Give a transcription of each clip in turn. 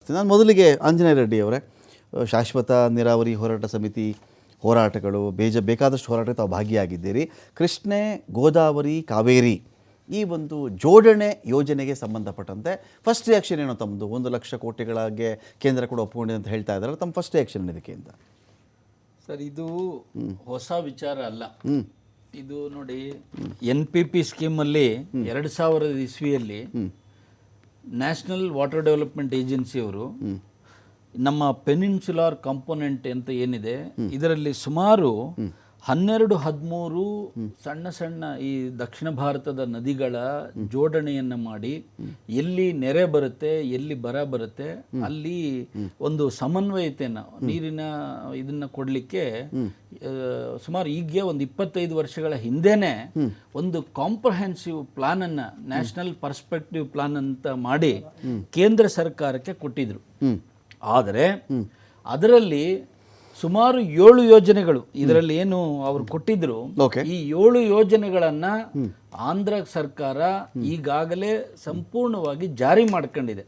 ಮಾತಾಡಿಸ್ತೀನಿ. ನಾನು ಮೊದಲಿಗೆ ಆಂಜನೇಯ ರೆಡ್ಡಿ ಅವರೇ, ಶಾಶ್ವತ ನೀರಾವರಿ ಹೋರಾಟ ಸಮಿತಿ ಹೋರಾಟಗಳು ಬೇಕಾದಷ್ಟು ಹೋರಾಟ ತಾವು ಭಾಗಿಯಾಗಿದ್ದೀರಿ. ಕೃಷ್ಣೆ, ಗೋದಾವರಿ, ಕಾವೇರಿ ಈ ಒಂದು ಜೋಡಣೆ ಯೋಜನೆಗೆ ಸಂಬಂಧಪಟ್ಟಂತೆ ಫಸ್ಟ್ ರಿಯಾಕ್ಷನ್ ಏನೋ ತಮ್ಮದು? 1,00,000 ಕೋಟಿಗಳಿಗೆ ಕೇಂದ್ರ ಕೂಡ ಒಪ್ಕೊಂಡಿದೆ ಅಂತ ಹೇಳ್ತಾ ಇದ್ದಾರೆ. ತಮ್ಮ ಫಸ್ಟ್ ರಿಯಾಕ್ಷನ್ ಇದಕ್ಕೆ ಅಂತ? ಸರ್, ಇದು ಹೊಸ ವಿಚಾರ ಅಲ್ಲ. ಇದು ನೋಡಿ, NPP ಸ್ಕೀಮಲ್ಲಿ 2000 ಇಸ್ವಿಯಲ್ಲಿ ನ್ಯಾಷನಲ್ ವಾಟರ್ ಡೆವಲಪ್ಮೆಂಟ್ ಏಜೆನ್ಸಿಯವರು ನಮ್ಮ ಪೆನಿನ್ಸುಲಾರ್ ಕಾಂಪೋನೆಂಟ್ ಅಂತ ಏನಿದೆ ಇದರಲ್ಲಿ ಸುಮಾರು 12-13 ಸಣ್ಣ ಸಣ್ಣ ಈ ದಕ್ಷಿಣ ಭಾರತದ ನದಿಗಳ ಜೋಡಣೆಯನ್ನು ಮಾಡಿ ಎಲ್ಲಿ ನೆರೆ ಬರುತ್ತೆ, ಎಲ್ಲಿ ಬರ ಬರುತ್ತೆ, ಅಲ್ಲಿ ಒಂದು ಸಮನ್ವಯತೆಯನ್ನು ನೀರಿನ ಇದನ್ನ ಕೊಡಲಿಕ್ಕೆ ಸುಮಾರು ಈಗ ಒಂದು 25 ವರ್ಷಗಳ ಹಿಂದೆನೆ ಒಂದು ಕಾಂಪ್ರಹೆನ್ಸಿವ್ ಪ್ಲಾನ್ ಅನ್ನ, ನ್ಯಾಷನಲ್ ಪರ್ಸ್ಪೆಕ್ಟಿವ್ ಪ್ಲಾನ್ ಅಂತ ಮಾಡಿ ಕೇಂದ್ರ ಸರ್ಕಾರಕ್ಕೆ ಕೊಟ್ಟಿದ್ರು. ಆದರೆ ಅದರಲ್ಲಿ ಸುಮಾರು 7 ಯೋಜನೆಗಳು ಇದರಲ್ಲಿ ಏನು ಅವರು ಕೊಟ್ಟಿದ್ರು, ಈ 7 ಯೋಜನೆಗಳನ್ನ ಆಂಧ್ರ ಸರ್ಕಾರ ಈಗಾಗಲೇ ಸಂಪೂರ್ಣವಾಗಿ ಜಾರಿ ಮಾಡ್ಕೊಂಡಿದೆ.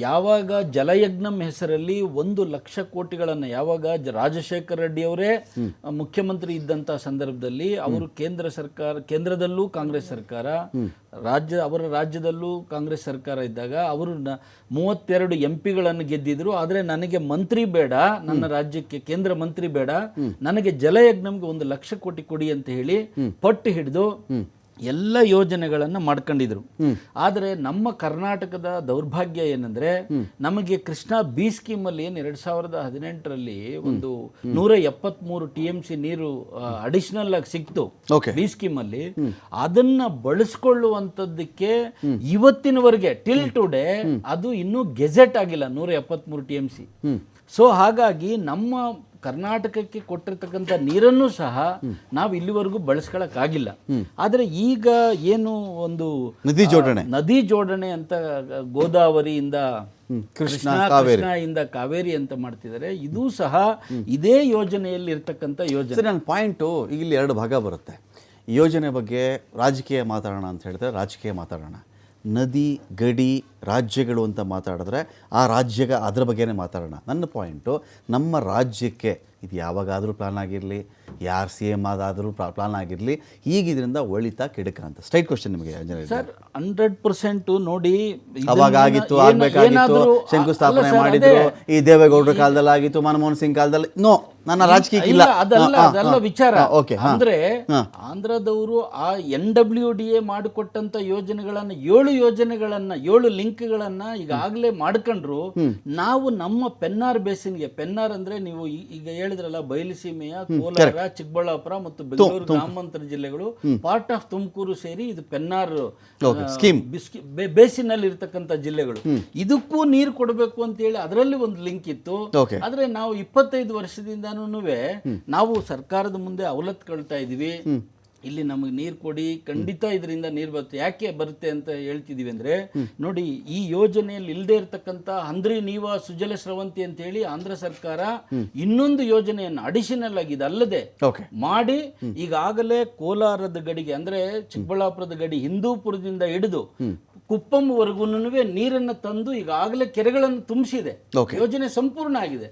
ಯಾವಾಗ ಜಲಯಜ್ಞಂ ಹೆಸರಲ್ಲಿ 1,00,000 ಕೋಟಿಗಳನ್ನು ಯಾವಾಗ ರಾಜಶೇಖರ ರೆಡ್ಡಿ ಅವರೇ ಮುಖ್ಯಮಂತ್ರಿ ಇದ್ದಂಥ ಸಂದರ್ಭದಲ್ಲಿ ಅವರು ಕೇಂದ್ರದಲ್ಲೂ ಕಾಂಗ್ರೆಸ್ ಸರ್ಕಾರ, ಅವರ ರಾಜ್ಯದಲ್ಲೂ ಕಾಂಗ್ರೆಸ್ ಸರ್ಕಾರ ಇದ್ದಾಗ ಅವರು 32 MP ಗೆದ್ದಿದ್ರು. ಆದರೆ ನನಗೆ ಮಂತ್ರಿ ಬೇಡ, ನನ್ನ ರಾಜ್ಯಕ್ಕೆ ಕೇಂದ್ರ ಮಂತ್ರಿ ಬೇಡ, ನನಗೆ ಜಲಯಜ್ಞಂಗೆ 1,00,000 ಕೋಟಿ ಕೊಡಿ ಅಂತ ಹೇಳಿ ಪಟ್ಟು ಹಿಡಿದು ಎಲ್ಲ ಯೋಜನೆಗಳನ್ನು ಮಾಡ್ಕೊಂಡಿದ್ರು. ಆದರೆ ನಮ್ಮ ಕರ್ನಾಟಕದ ದೌರ್ಭಾಗ್ಯ ಏನಂದ್ರೆ, ನಮಗೆ ಕೃಷ್ಣಾ ಬಿ ಸ್ಕೀಮ್ ಅಲ್ಲಿ ಏನು 2018ರಲ್ಲಿ ಒಂದು 173 TMC ನೀರು ಅಡಿಷನಲ್ ಆಗಿ ಸಿಕ್ತು ಬಿ ಸ್ಕೀಮ್ ಅಲ್ಲಿ. ಅದನ್ನ ಬಳಸ್ಕೊಳ್ಳುವಂತದ್ದಕ್ಕೆ ಇವತ್ತಿನವರೆಗೆ ಟಿಲ್ ಟುಡೇ ಅದು ಇನ್ನೂ ಗೆಜೆಟ್ ಆಗಿಲ್ಲ 173 TMC. ಸೊ ಹಾಗಾಗಿ ನಮ್ಮ ಕರ್ನಾಟಕಕ್ಕೆ ಕೊಟ್ಟಿರ್ತಕ್ಕಂಥ ನೀರನ್ನು ಸಹ ನಾವು ಇಲ್ಲಿವರೆಗೂ ಬಳಸ್ಕೊಳಕ್ಕಾಗಿಲ್ಲ. ಆದರೆ ಈಗ ಏನು ಒಂದು ನದಿ ಜೋಡಣೆ ಅಂತ ಗೋದಾವರಿಯಿಂದ ಕೃಷ್ಣ ಕಾವೇರಿ ಅಂತ ಮಾಡ್ತಿದ್ದಾರೆ, ಇದು ಸಹ ಇದೇ ಯೋಜನೆಯಲ್ಲಿ ಇರ್ತಕ್ಕಂಥ ಯೋಜನೆ. ನನ್ನ ಪಾಯಿಂಟು ಇಲ್ಲಿ 2 ಭಾಗ ಬರುತ್ತೆ. ಯೋಜನೆ ಬಗ್ಗೆ ರಾಜಕೀಯ ಮಾತಾಡೋಣ ಅಂತ ಹೇಳಿದ್ರೆ ರಾಜಕೀಯ ಮಾತಾಡೋಣ, ನದಿ ಗಡಿ ರಾಜ್ಯಗಳು ಅಂತ ಮಾತಾಡಿದ್ರೆ ಆ ರಾಜ್ಯಗ ಅದರ ಬಗ್ಗೆನೇ ಮಾತಾಡೋಣ. ನನ್ನ ಪಾಯಿಂಟು, ನಮ್ಮ ರಾಜ್ಯಕ್ಕೆ ಇದು ಯಾವಾಗಾದರೂ ಪ್ಲಾನ್ ಆಗಿರಲಿ, ಯಾರು CM ಆದಾದರೂ ಪ್ಲಾನ್ ಆಗಿರಲಿ, ಈಗ ಇದರಿಂದ ಒಳಿತಾ ಕೆಡಕ ಅಂತ ಸ್ಟ್ರೈಟ್ ಕ್ವಶನ್ ನಿಮಗೆ. ಸರ್, 100% ನೋಡಿ, ಅವಾಗ ಆಗಿತ್ತು, ಆಗಬೇಕಾಗಿತ್ತು, ಶಂಕುಸ್ಥಾಪನೆ ಮಾಡಿದ್ರು, ಈ ದೇವೇಗೌಡರ ಕಾಲದಲ್ಲಿ ಆಗಿತ್ತು, ಮನಮೋಹನ್ ಸಿಂಗ್ ಕಾಲದಲ್ಲಿ. ನೋ, ನನ್ನ ರಾಜಕೀಯ ಇಲ್ಲ, ಅದೆಲ್ಲ ವಿಚಾರ. ಅಂದ್ರೆ ಆಂಧ್ರದವರು ಆ NWDA ಮಾಡಿಕೊಟ್ಟಂತ ಯೋಜನೆಗಳನ್ನ 7 ಲಿಂಕ್ಗಳನ್ನ ಈಗಾಗಲೇ ಮಾಡ್ಕೊಂಡ್ರು. ನಾವು ನಮ್ಮ ಪೆನ್ನಾರ್ ಬೇಸಿನ್ಗೆ, ಪೆನ್ನಾರ್ ಅಂದ್ರೆ ನೀವು ಈಗ ಹೇಳಿದ್ರಲ್ಲ, ಬಯಲುಸೀಮೆಯ ಕೋಲಾರ, ಚಿಕ್ಕಬಳ್ಳಾಪುರ ಮತ್ತು ಬೆಂಗಳೂರು ಗ್ರಾಮಾಂತರ ಜಿಲ್ಲೆಗಳು ಪಾರ್ಟ್ ಆಫ್ ತುಮಕೂರು ಸೇರಿ ಇದು ಪೆನ್ನಾರ್ ಬೇಸಿನ್ ಅಲ್ಲಿ ಇರ್ತಕ್ಕಂಥ ಜಿಲ್ಲೆಗಳು. ಇದಕ್ಕೂ ನೀರು ಕೊಡಬೇಕು ಅಂತ ಹೇಳಿ ಅದರಲ್ಲಿ ಒಂದು ಲಿಂಕ್ ಇತ್ತು. ಆದ್ರೆ ನಾವು 25 ವರ್ಷದಿಂದಾನು ನಾವು ಸರ್ಕಾರದ ಮುಂದೆ ಅವಲತ್ಕೊಳ್ತಾ ಇದೀವಿ, ಇಲ್ಲಿ ನಮಗೆ ನೀರು ಕೊಡಿ, ಖಂಡಿತ ಇದರಿಂದ ನೀರು ಬರುತ್ತೆ. ಯಾಕೆ ಬರುತ್ತೆ ಅಂತ ಹೇಳ್ತಿದೀವಿ ಅಂದ್ರೆ, ನೋಡಿ, ಈ ಯೋಜನೆಯಲ್ಲಿ ಇಲ್ಲದೆ ಇರತಕ್ಕಂತ ಹಂದ್ರಿ ನೀವಾ ಸುಜಲ ಸ್ರವಂತಿ ಅಂತ ಹೇಳಿ ಆಂಧ್ರ ಸರ್ಕಾರ ಇನ್ನೊಂದು ಯೋಜನೆಯನ್ನು ಅಡಿಷನಲ್ ಆಗಿ ಇದಲ್ಲದೆ ಮಾಡಿ ಈಗಾಗಲೇ ಕೋಲಾರದ ಗಡಿಗೆ ಅಂದ್ರೆ ಚಿಕ್ಕಬಳ್ಳಾಪುರದ ಗಡಿ ಹಿಂದೂಪುರದಿಂದ ಹಿಡಿದು ಕುಪ್ಪಂವರೆಗೂ ನೀರನ್ನು ತಂದು ಈಗಾಗಲೇ ಕೆರೆಗಳನ್ನು ತುಂಬಿಸಿದೆ. ಯೋಜನೆ ಸಂಪೂರ್ಣ ಆಗಿದೆ.